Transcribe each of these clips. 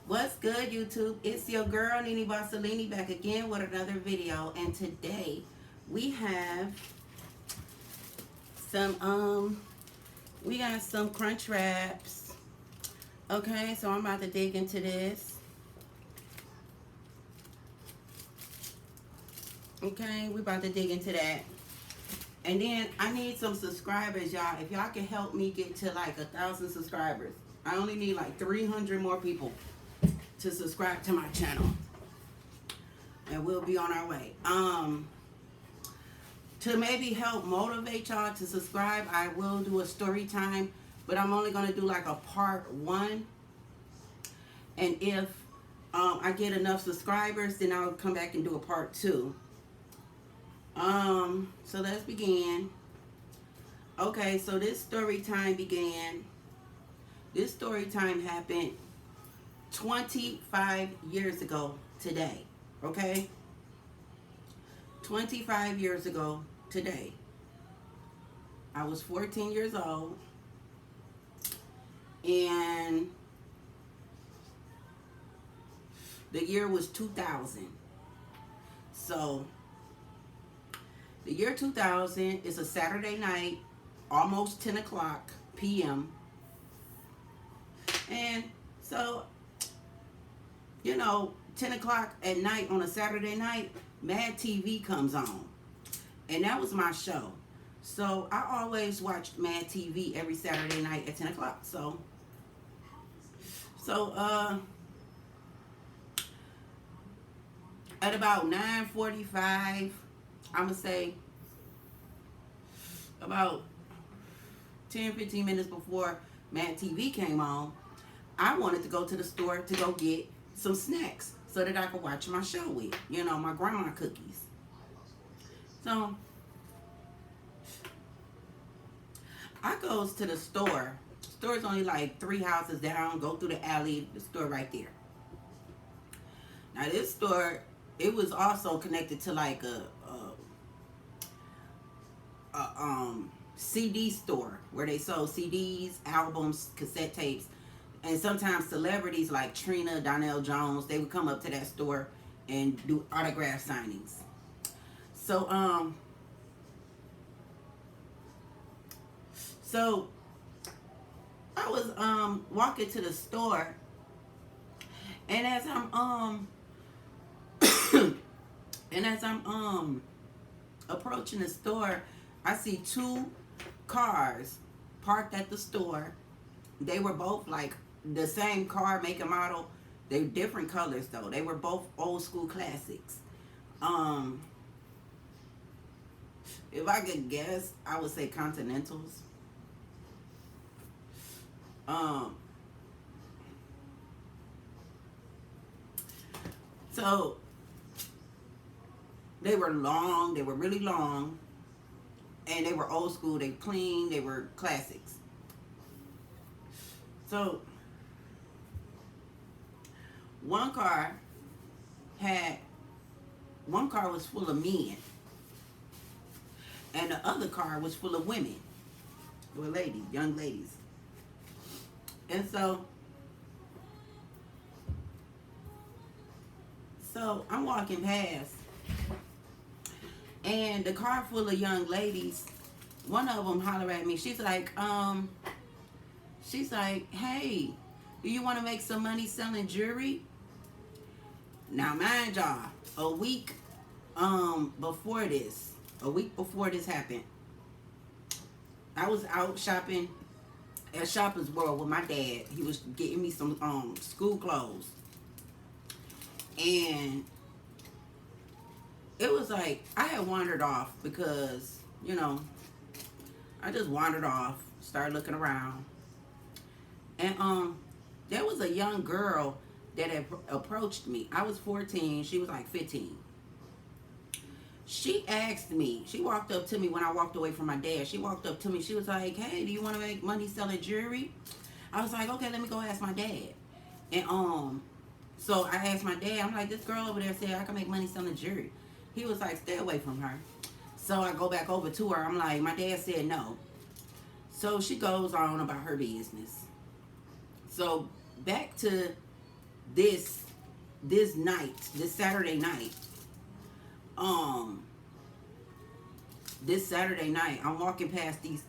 What's good, YouTube? It's your girl Nini Barcelini back again with another video, and today we have some we got some crunch wraps. Okay, so I'm about to dig into this. Okay, we're about to dig into that. And then I need some subscribers, y'all. If y'all can help me get to like 1,000 subscribers. I only need like 300 more people to subscribe to my channel. And we'll be on our way. To maybe help motivate y'all to subscribe, I will do a story time, but I'm only gonna do like a part 1. And if I get enough subscribers, then I'll come back and do a part 2. So let's begin. Okay, so this story time began. This story time happened 25 years ago today. Okay? 25 years ago today. I was 14 years old. And the year was 2000. So the year 2000 is a Saturday night, almost 10 o'clock p.m. And so, 10 o'clock at night on a Saturday night, Mad TV comes on. And that was my show. So I always watched Mad TV every Saturday night at 10 o'clock. So at about 9:45, I'm going to say about 10-15 minutes before Mad TV came on, I wanted to go to the store to go get some snacks so that I could watch my show with, my grandma cookies. So I goes to the store. The store's only like 3 houses down. Go through the alley, the store right there. Now this store, it was also connected to like a CD store where they sold CDs, albums, cassette tapes, and sometimes celebrities like Trina, Donnell Jones, they would come up to that store and do autograph signings. So I was walking to the store, and as I'm approaching the store, I see 2 cars parked at the store. They were both like the same car, make and model. They were different colors though. They were both old school classics. If I could guess, I would say Continentals. So they were long, they were really long, and they were old school, they were clean, they were classics. So one car was full of men, and the other car was full of women, or ladies, young ladies. And so I'm walking past, and the car full of young ladies, one of them holler at me. She's like, hey, do you want to make some money selling jewelry? Now, mind y'all, a week before this happened, I was out shopping at Shoppers World with my dad. He was getting me some school clothes. And it was like I had wandered off because, I just wandered off, started looking around. And there was a young girl that had approached me. I was 14, she was like 15. She asked me, she walked up to me when I walked away from my dad. She walked up to me, she was like, hey, do you want to make money selling jewelry? I was like, okay, let me go ask my dad. And so I asked my dad, I'm like, this girl over there said I can make money selling jewelry. He was like, stay away from her. So I go back over to her, I'm like, my dad said no. So she goes on about her business. So back to this night, this Saturday night, um, I'm walking past these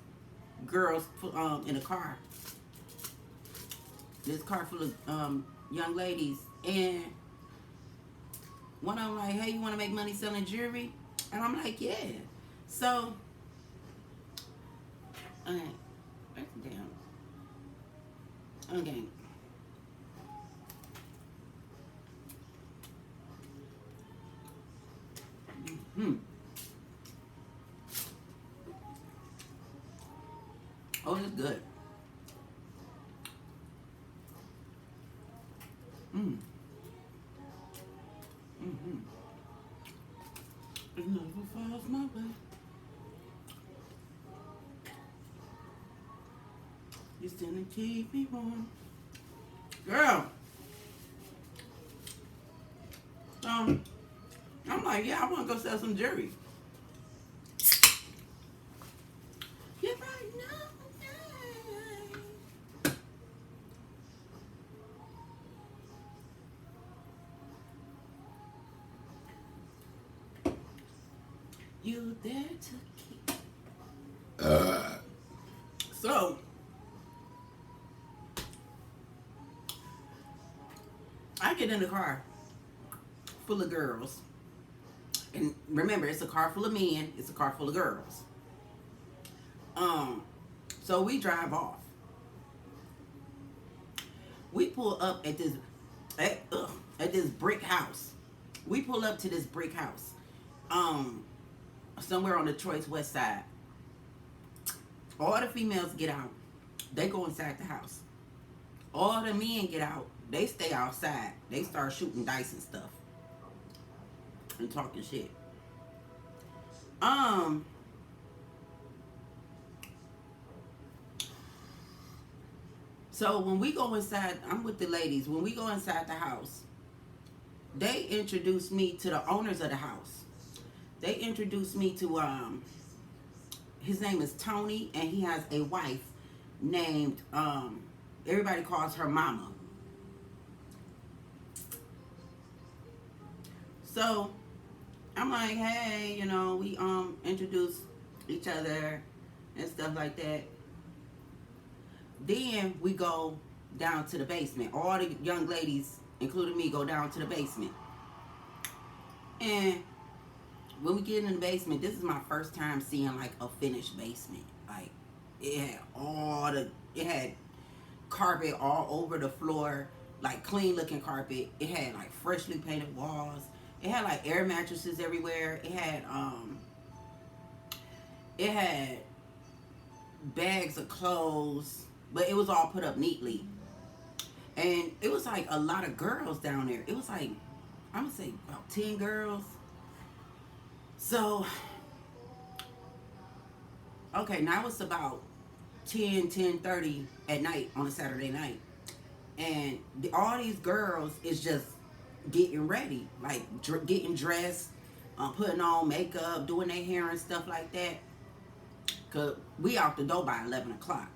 girls in a car. This car full of young ladies, and one of them like, "Hey, you want to make money selling jewelry?" And I'm like, "Yeah." So, damn. Okay. Oh, it's good. Mm. Mm-hmm. It never falls my way. You still keep me warm. Girl. I'm like, yeah, I want to go sell some jewelry. Yeah, right now. You there to keep. So, I get in the car full of girls. And remember, it's a car full of men. It's a car full of girls. So we drive off. We pull up at this brick house. We pull up to this brick house. Somewhere on Detroit's west side. All the females get out. They go inside the house. All the men get out. They stay outside. They start shooting dice and stuff. And talking shit. So when we go inside, I'm with the ladies. When we go inside the house, they introduce me to the owners of the house. They introduce me to his name is Tony, and he has a wife named everybody calls her Mama. So I'm like, hey, we introduce each other and stuff like that. Then we go down to the basement. All the young ladies, including me, go down to the basement. And when we get in the basement, this is my first time seeing like a finished basement. Like it had carpet all over the floor, like clean looking carpet. It had like freshly painted walls. It had like air mattresses everywhere. It had bags of clothes, but it was all put up neatly. And it was like a lot of girls down there. It was like, I'm gonna say about 10 girls. So, okay, now it's about 10:30 at night on a Saturday night. And all these girls is just getting ready, like getting dressed, putting on makeup, doing their hair and stuff like that. Cause we out the door by 11 o'clock.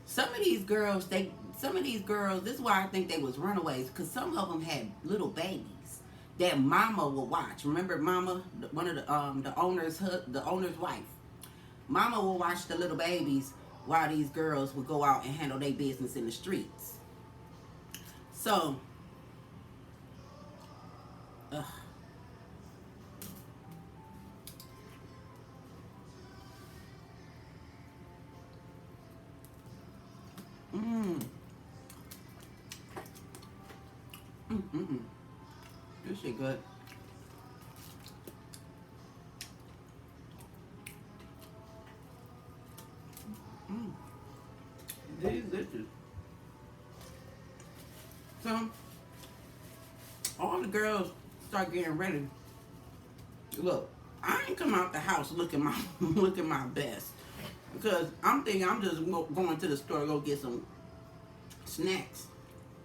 Some of these girls, this is why I think they was runaways, because some of them had little babies that Mama would watch. Remember Mama, one of the owner's wife. Mama would watch the little babies while these girls would go out and handle their business in the streets. So, this shit good. Delicious. So, all the girls start getting ready. Look, I ain't come out the house looking my best, because I'm thinking I'm just going to the store to go get some snacks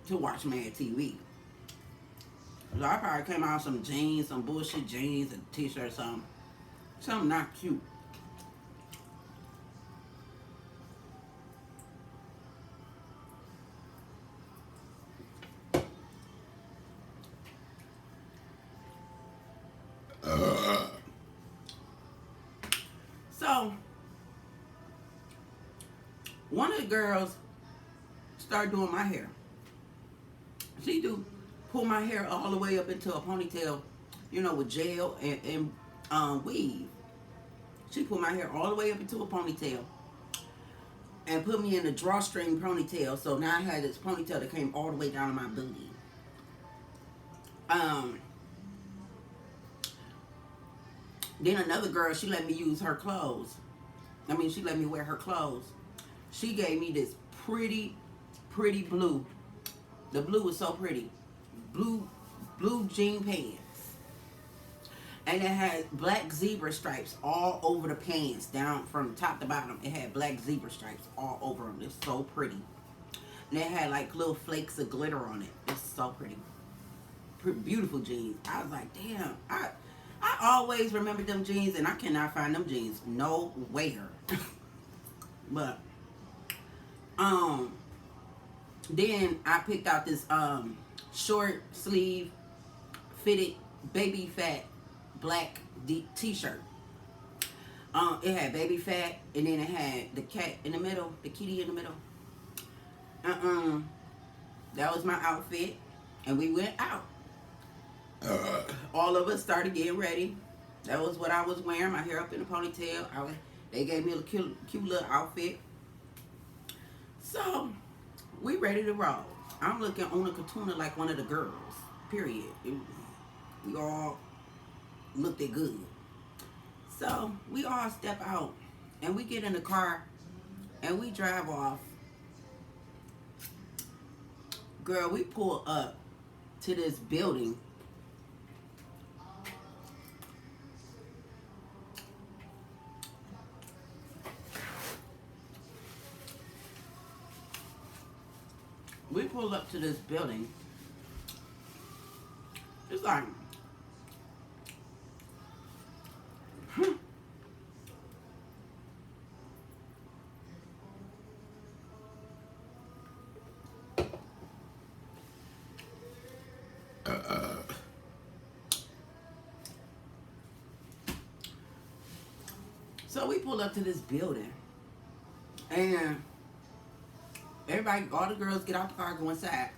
to watch Mad TV. So I probably came out some jeans, some bullshit jeans, a t-shirt, something not cute. One of the girls started doing my hair. She do pull my hair all the way up into a ponytail, you know, with gel and weave. She pulled my hair all the way up into a ponytail and put me in a drawstring ponytail. So now I had this ponytail that came all the way down to my booty. Then another girl, she let me use her clothes. I mean, she let me wear her clothes. She gave me this pretty blue. The blue was so pretty. Blue jean pants. And it had black zebra stripes all over the pants, down from top to bottom. It had black zebra stripes all over them. It's so pretty. And it had like little flakes of glitter on it. It's so pretty. Beautiful jeans. I was like, damn. I always remember them jeans, and I cannot find them jeans nowhere. But then I picked out this short sleeve fitted baby fat black t-shirt. It had baby fat, and then it had the cat in the middle, the kitty in the middle. That was my outfit, and we went out. All of us started getting ready. That was what I was wearing, my hair up in a ponytail. They gave me a cute little outfit. So, we ready to roll. I'm looking on a Katuna like one of the girls, period. We all looked it good. So, we all step out, and we get in the car, and we drive off. Girl, we pull up to this building. We pulled up to this building. It's like, so we pull up to this building, and everybody, all the girls get out the car, go inside.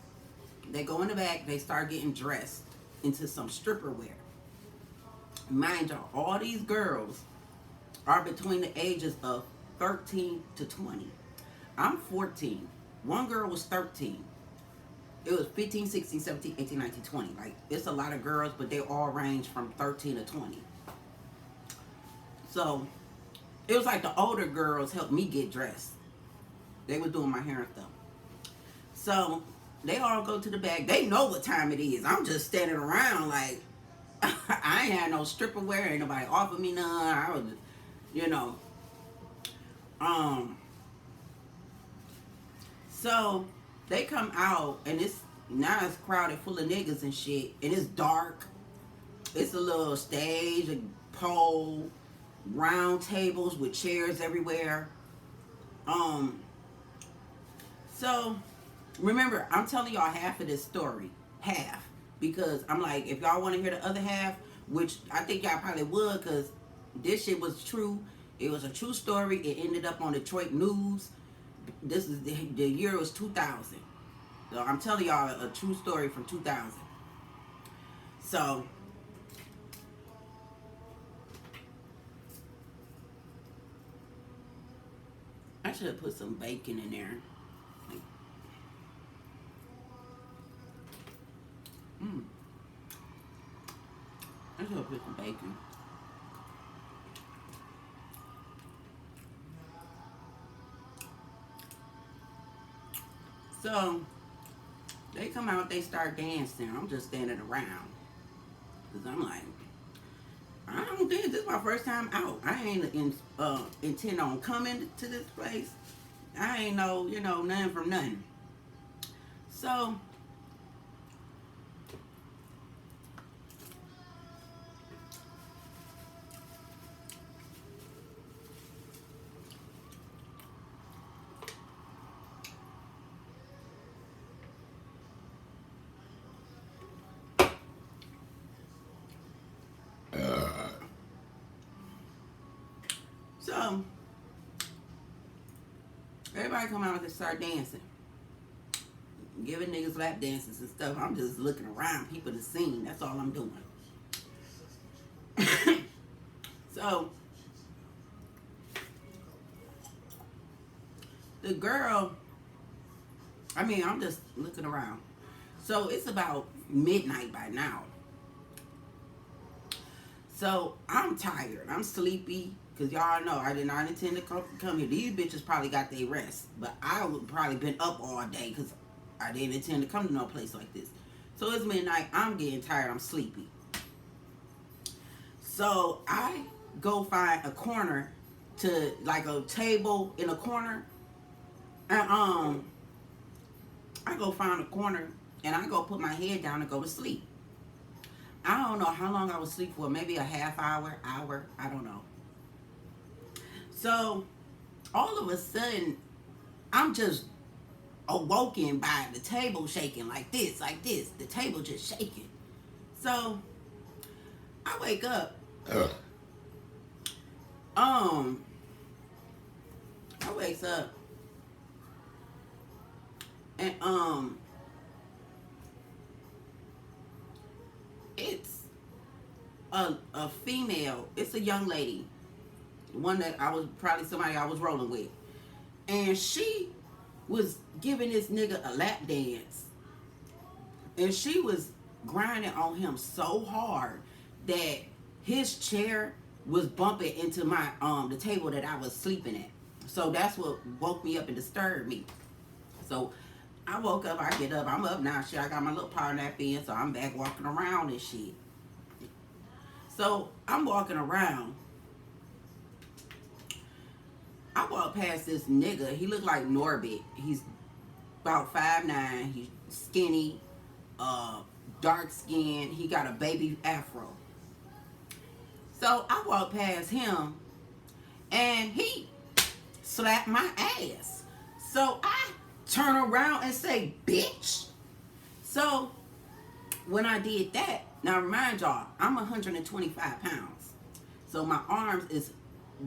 They go in the back, they start getting dressed into some stripper wear. Mind y'all, all these girls are between the ages of 13 to 20. I'm 14. One girl was 13. It was 15, 16, 17, 18, 19, 20. Like, it's a lot of girls, but they all range from 13 to 20. So, it was like the older girls helped me get dressed. They were doing my hair and stuff. So, they all go to the back. They know what time it is. I'm just standing around like, I ain't had no stripper wear. Ain't nobody offered me none. I was, you know. So, they come out, and now it's crowded full of niggas and shit. And it's dark. It's a little stage, a pole, round tables with chairs everywhere. So, remember, I'm telling y'all half of this story. Half. Because I'm like, if y'all want to hear the other half, which I think y'all probably would, because this shit was true. It was a true story. It ended up on Detroit News. This is the year was 2000. So I'm telling y'all a true story from 2000. So, I should have put some bacon in there. I should have put some bacon. So, they come out, they start dancing. I'm just standing around. Because I'm like, I don't think this is my first time out. I ain't intend on coming to this place. I ain't know, nothing from nothing. So, Everybody come out and start dancing. Giving niggas lap dances and stuff. I'm just looking around, people to sing. That's all I'm doing. So, the girl, I'm just looking around. So, it's about midnight by now. So, I'm tired. I'm sleepy. Because y'all know I did not intend to come here. These bitches probably got their rest. But I would probably been up all day because I didn't intend to come to no place like this. So it's midnight. I'm getting tired. I'm sleepy. So I go find a corner to, like a table in a corner. And I go find a corner and I go put my head down and go to sleep. I don't know how long I was asleep for. Maybe a half hour. I don't know. So, all of a sudden, I'm just awoken by the table shaking like this. The table just shaking. So, I wake up. I wakes up. And, it's a female. It's a young lady. One that I was probably somebody I was rolling with. And she was giving this nigga a lap dance. And she was grinding on him so hard that his chair was bumping into my the table that I was sleeping at. So that's what woke me up and disturbed me. So I woke up, I get up, I'm up now, shit. I got my little power nap in, so I'm back walking around and shit. So I'm walking around. I walked past this nigga. He looked like Norbit. He's about 5'9". He's skinny, dark skin. He got a baby afro. So I walked past him, and he slapped my ass. So I turn around and say, bitch. So when I did that, now remind y'all, I'm 125 pounds. So my arms is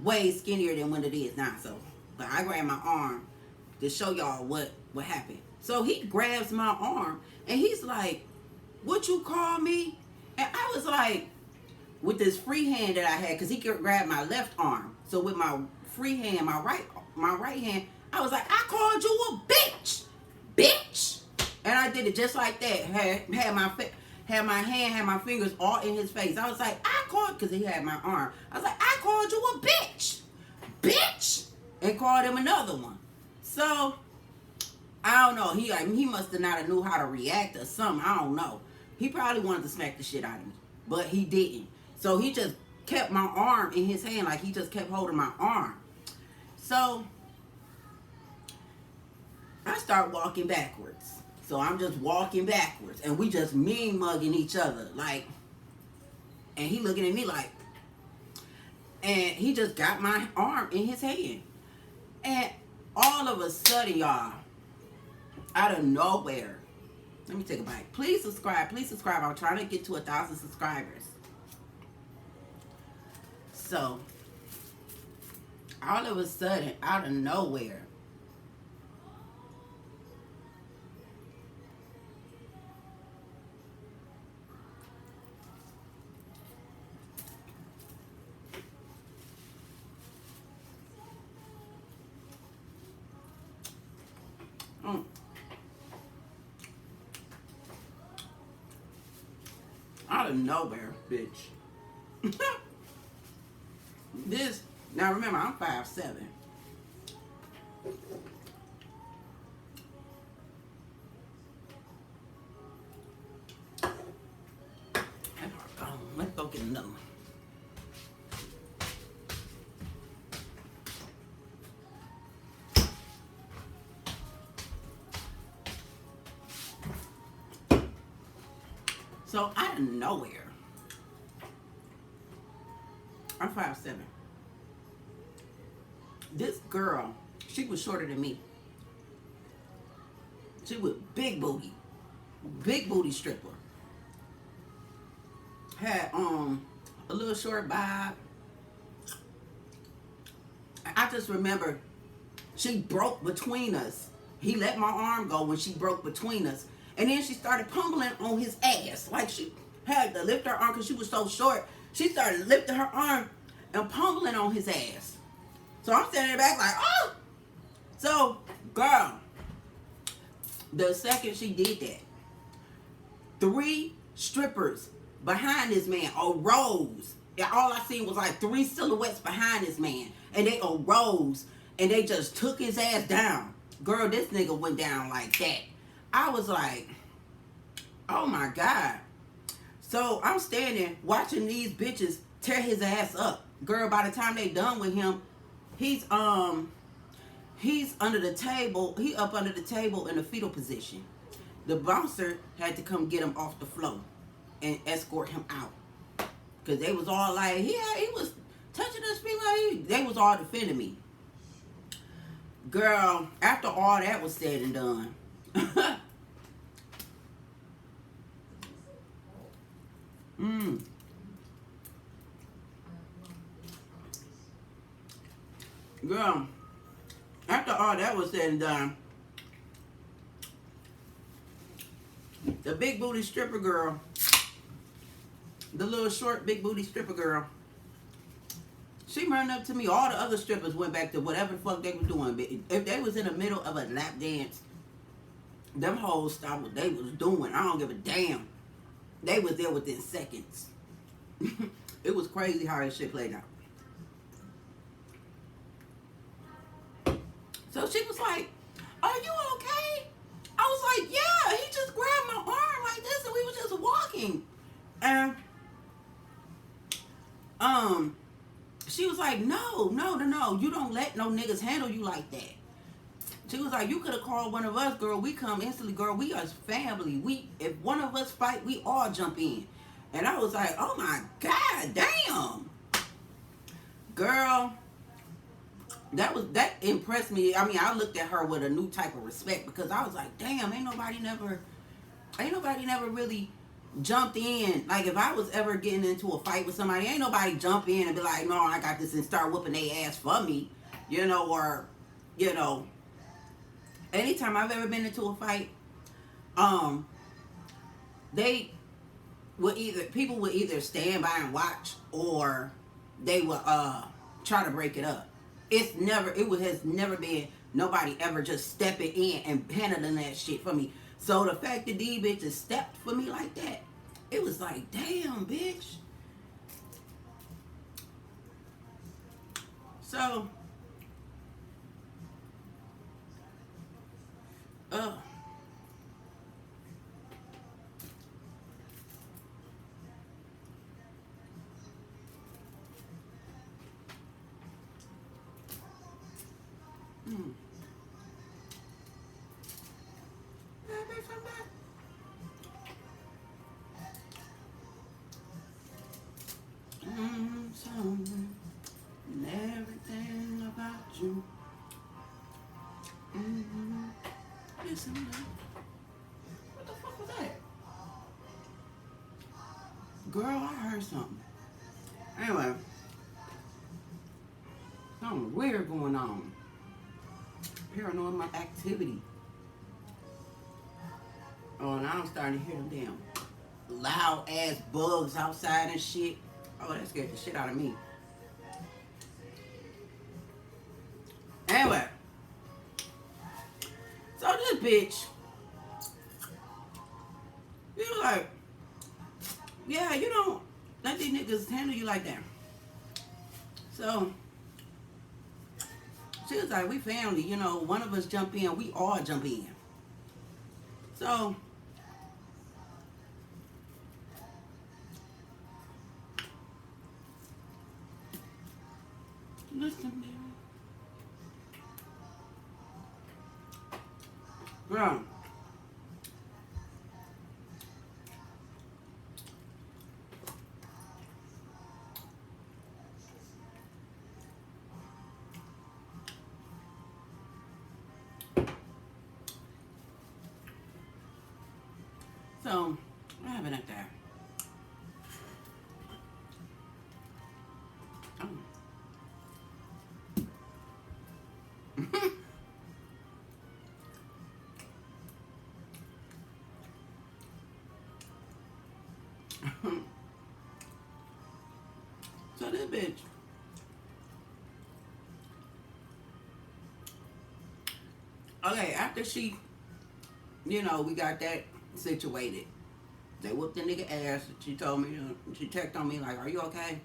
way skinnier than what it is now. So, but I grabbed my arm to show y'all what happened. So he grabs my arm and he's like, what you call me? And I was like, with this free hand that I had, because he could grab my left arm. So with my free hand, my right hand, I was like, I called you a bitch. Bitch. And I did it just like that. Had my fingers all in his face. I was like, because he had my arm. I was like, I called you a bitch. Bitch. And called him another one. So, I don't know. He must have not knew how to react or something. I don't know. He probably wanted to smack the shit out of me. But he didn't. So, he just kept my arm in his hand. Like, he just kept holding my arm. So, I start walking backwards. So I'm just walking backwards. And we just mean mugging each other. Like, and he looking at me like, and he just got my arm in his hand. And all of a sudden, y'all, out of nowhere, let me take a bite. Please subscribe. I'm trying to get to 1,000 subscribers. So, all of a sudden, out of nowhere, out of nowhere, bitch. This, now remember, I'm 5'7". Let's go get another one. So out of nowhere, I'm 5'7". This girl, she was shorter than me. She was big booty stripper. Had a little short bob. I just remember She broke between us. He let my arm go when she broke between us. And then she started pummeling on his ass. Like she had to lift her arm because she was so short. She started lifting her arm and pummeling on his ass. So I'm standing back like, oh! So, girl, the second she did that, 3 strippers behind this man arose. And all I seen was like 3 silhouettes behind this man. And they arose and they just took his ass down. Girl, this nigga went down like that. I was like, oh my God. So I'm standing watching these bitches tear his ass up. Girl, by the time they done with him, he's under the table. He up under the table in a fetal position. The bouncer had to come get him off the floor and escort him out. Because they was all like, he was touching us, they was all defending me. Girl, after all that was said and done, girl, after all that was said and done, the big booty stripper girl, the little short big booty stripper girl, she ran up to me. All the other strippers went back to whatever the fuck they were doing. But if they was in the middle of a lap dance, them hoes stopped what they was doing. I don't give a damn. They was there within seconds. It was crazy how that shit played out. So she was like, are you okay? I was like, yeah, he just grabbed my arm like this and we were just walking. And she was like, no, you don't let no niggas handle you like that. She was like, you could have called one of us, girl. We come instantly, girl. We are family. If one of us fight, we all jump in. And I was like, oh my God, damn. Girl, that impressed me. I mean, I looked at her with a new type of respect because I was like, damn, ain't nobody never really jumped in. Like, if I was ever getting into a fight with somebody, ain't nobody jump in and be like, no, I got this, and start whooping their ass for me, or anytime I've ever been into a fight, people would either stand by and watch, or they would try to break it up. It has never been nobody ever just stepping in and handling that shit for me. So the fact that these bitches stepped for me like that, it was like, damn, bitch. So, and everything about you. Listen, what the fuck was that? Girl, I heard something. Anyway, something weird going on. Paranormal activity. Oh, and I'm starting to hear them damn loud ass bugs outside and shit. Oh, that scared the shit out of me. Anyway, so this bitch, you was like, yeah, you don't let these niggas handle you like that. So she was like, we family, one of us jump in, we all jump in. So listen, baby. Girl. So, what happened up there? Oh. So this bitch, okay, after she, we got that situated. They whooped the nigga ass. She told me, she checked on me like, "Are you okay?"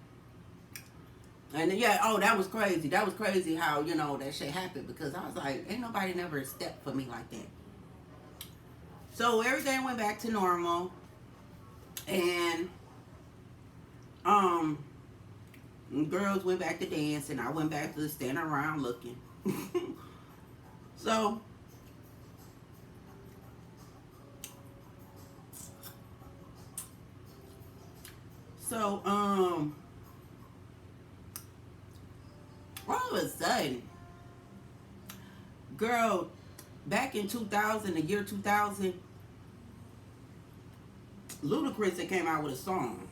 And then, yeah, oh, that was crazy. That was crazy how, that shit happened because I was like, ain't nobody never stepped for me like that. So everything went back to normal. And, um, girls went back to dancing. I went back to standing around looking. So, so, all of a sudden, girl, back in 2000, the year 2000, Ludacris had came out with a song.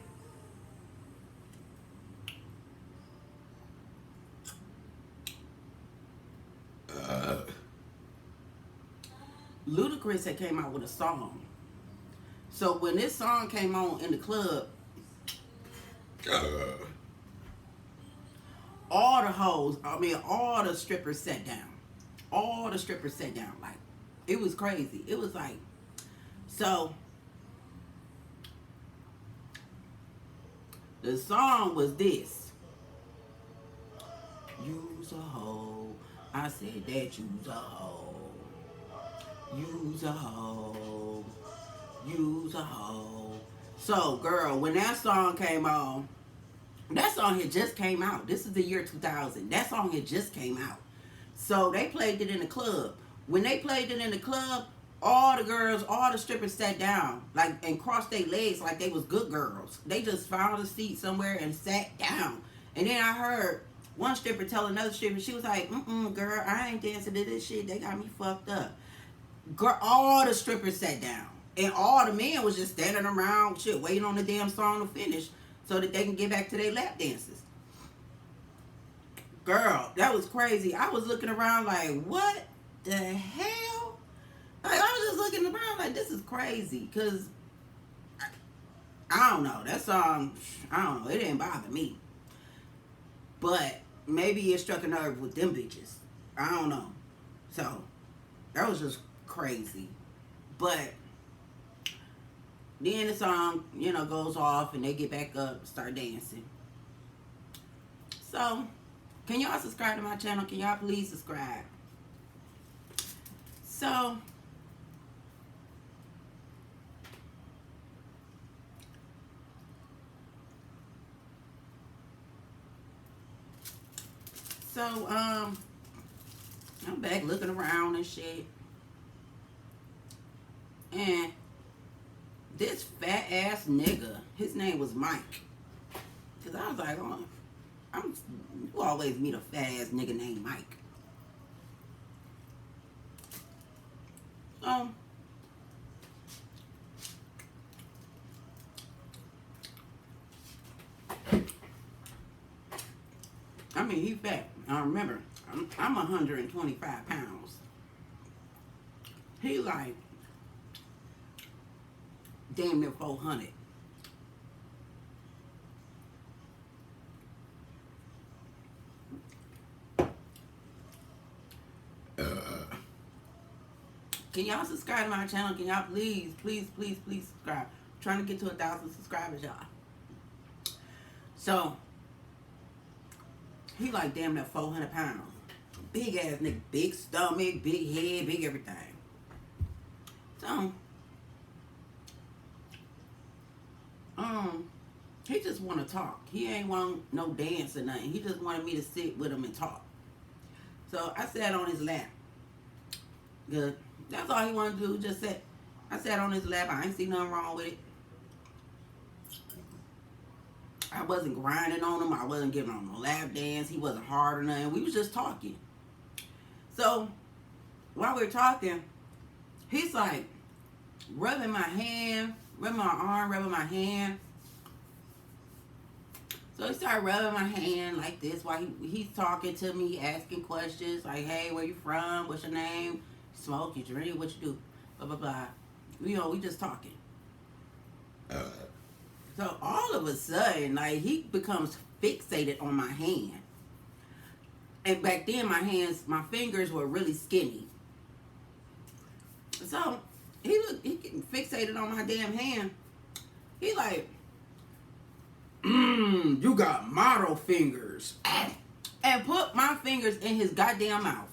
Ludacris had came out with a song. So when this song came on in the club, all the hoes, all the strippers sat down. All the strippers sat down. Like, it was crazy. It was like, so the song was this. You's a hoe. I said that you's a hoe. You's a hoe. You's a hoe. So, girl, when that song came on, that song had just came out. This is the year 2000. That song had just came out. So they played it in the club. When they played it in the club, all the girls, all the strippers sat down, like, and crossed their legs like they was good girls. They just found a seat somewhere and sat down. And then I heard one stripper tell another stripper, she was like, girl, I ain't dancing to this shit. They got me fucked up. Girl, all the strippers sat down. And all the men was just standing around, shit, waiting on the damn song to finish so that they can get back to their lap dances. Girl, that was crazy. I was looking around like, what the hell? Like, I was just looking around like, this is crazy. Because, I don't know. That song, I don't know. It didn't bother me. But maybe it struck a nerve with them bitches. I don't know. So, that was just crazy. But then the song, goes off and they get back up, start dancing. So, can y'all subscribe to my channel? Can y'all please subscribe? So, I'm back looking around and shit. And this fat ass nigga, his name was Mike. Cause I was like, oh, you always meet a fat ass nigga named Mike. He fat. I remember, I'm 125 pounds. He like damn near 400. Can y'all subscribe to my channel? Can y'all please subscribe? I'm trying to get to 1,000 subscribers, y'all. So, he like damn near 400 pounds. Big ass nigga. Big stomach, big head, big everything. So, he just want to talk. He ain't want no dance or nothing. He just wanted me to sit with him and talk. So, I sat on his lap. Good. That's all he wanted to do, just sit. I sat on his lap. I ain't see nothing wrong with it. I wasn't grinding on him. I wasn't giving him a lap dance. He wasn't hard or nothing. We was just talking. So, while we were talking, he's like rubbing my hand, rubbing my arm, rubbing my hand. So he started rubbing my hand like this while he's talking to me, asking questions like, hey, where you from? What's your name? Smoke, you drink, what you do? Blah, blah, blah. We just talking. So all of a sudden, like, he becomes fixated on my hand. And back then, my fingers were really skinny. So he getting fixated on my damn hand. He like, you got model fingers. And put my fingers in his goddamn mouth.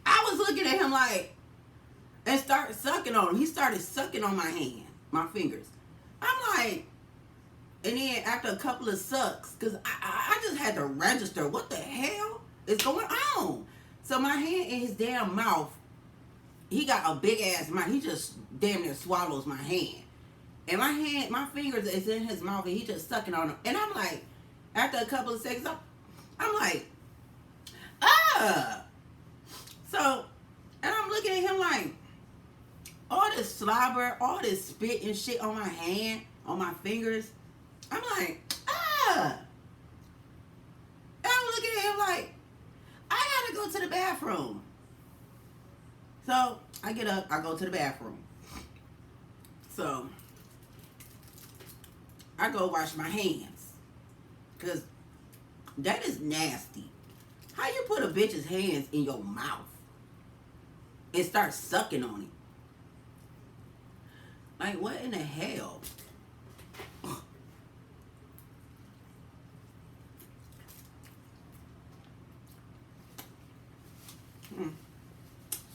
I was looking at him like, and started sucking on him. He started sucking on my hand, my fingers. I'm like, and then after a couple of sucks, because I just had to register, what the hell is going on? So my hand in his damn mouth, he got a big ass mouth. He just damn near swallows my hand. And my fingers is in his mouth, and he just sucking on them. And I'm like, after a couple of seconds, I'm like, So, and I'm looking at him like, all this slobber, all this spit and shit on my hand, on my fingers. I'm like, And I'm looking at him like, I gotta go to the bathroom. So, I get up, I go to the bathroom. So, I go wash my hands. Because that is nasty. How you put a bitch's hands in your mouth and start sucking on it? Like, what in the hell?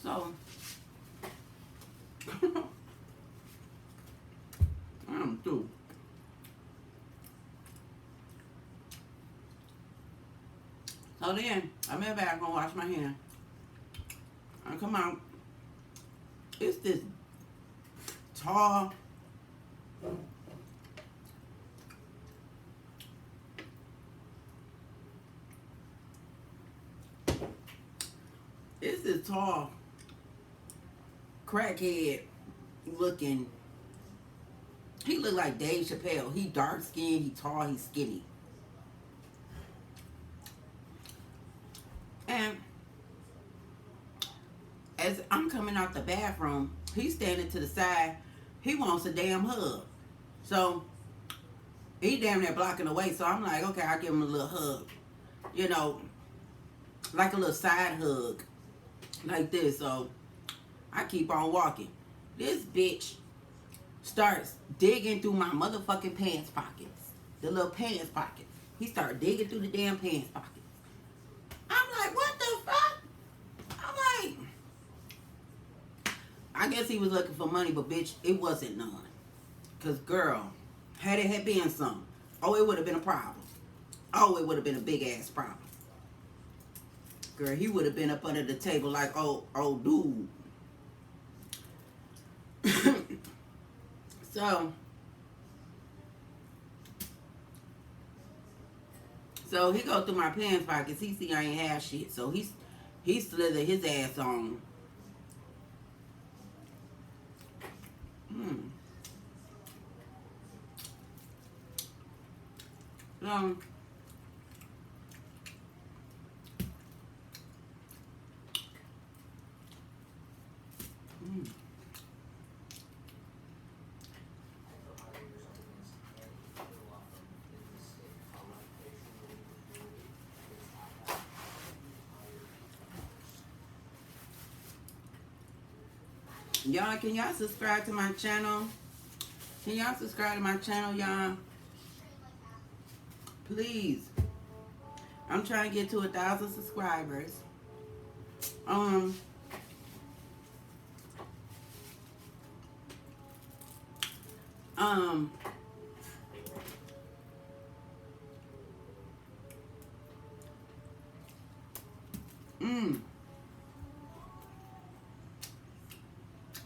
So, I'm through. So then, I'm in the bathroom, wash my hand. I come out. It's this tall, crackhead looking. He looked like Dave Chappelle. He dark skinned, he tall, he skinny. And as I'm coming out the bathroom, he's standing to the side. He wants a damn hug. So he damn near blocking the way. So I'm like, okay, I'll give him a little hug. You know, like a little side hug. Like this. So I keep on walking. This bitch starts digging through my motherfucking pants pockets. The little pants pockets. He started digging through the damn pants pockets. I'm like, what the fuck? I'm like, I guess he was looking for money, but bitch, it wasn't none. Because, girl, had it had been some, oh, it would have been a problem. Oh, it would have been a big ass problem. Girl, he would have been up under the table like, oh dude. So he go through my pants pockets. He see I ain't have shit. So he slithered his ass on. So y'all, can y'all subscribe to my channel? Can y'all subscribe to my channel, y'all? Please. I'm trying to get to 1,000 subscribers.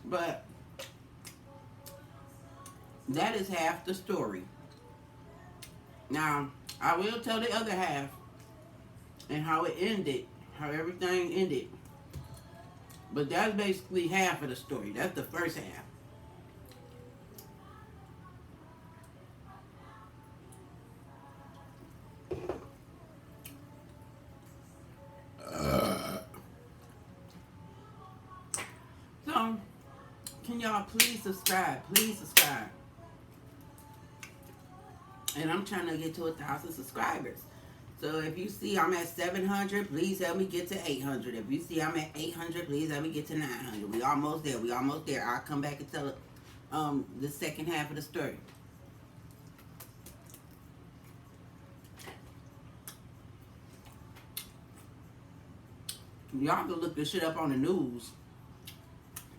But that is half the story. Now, I will tell the other half and how it ended, how everything ended. But that's basically half of the story. That's the first half. So, can y'all please subscribe? Please subscribe. And I'm trying to get to 1,000 subscribers. So if you see I'm at 700, please help me get to 800. If you see I'm at 800, please help me get to 900. We almost there. We almost there. I'll come back and tell the second half of the story. Y'all can look this shit up on the news.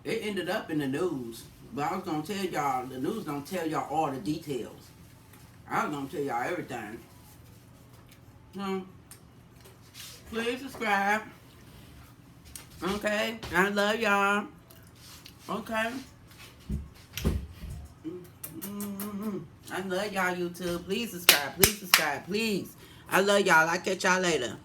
It ended up in the news. But I was going to tell y'all, the news don't tell y'all all the details. I was going to tell y'all everything. Please subscribe. Okay? I love y'all. Okay? I love y'all, YouTube. Please subscribe. Please subscribe. Please. I love y'all. I'll catch y'all later.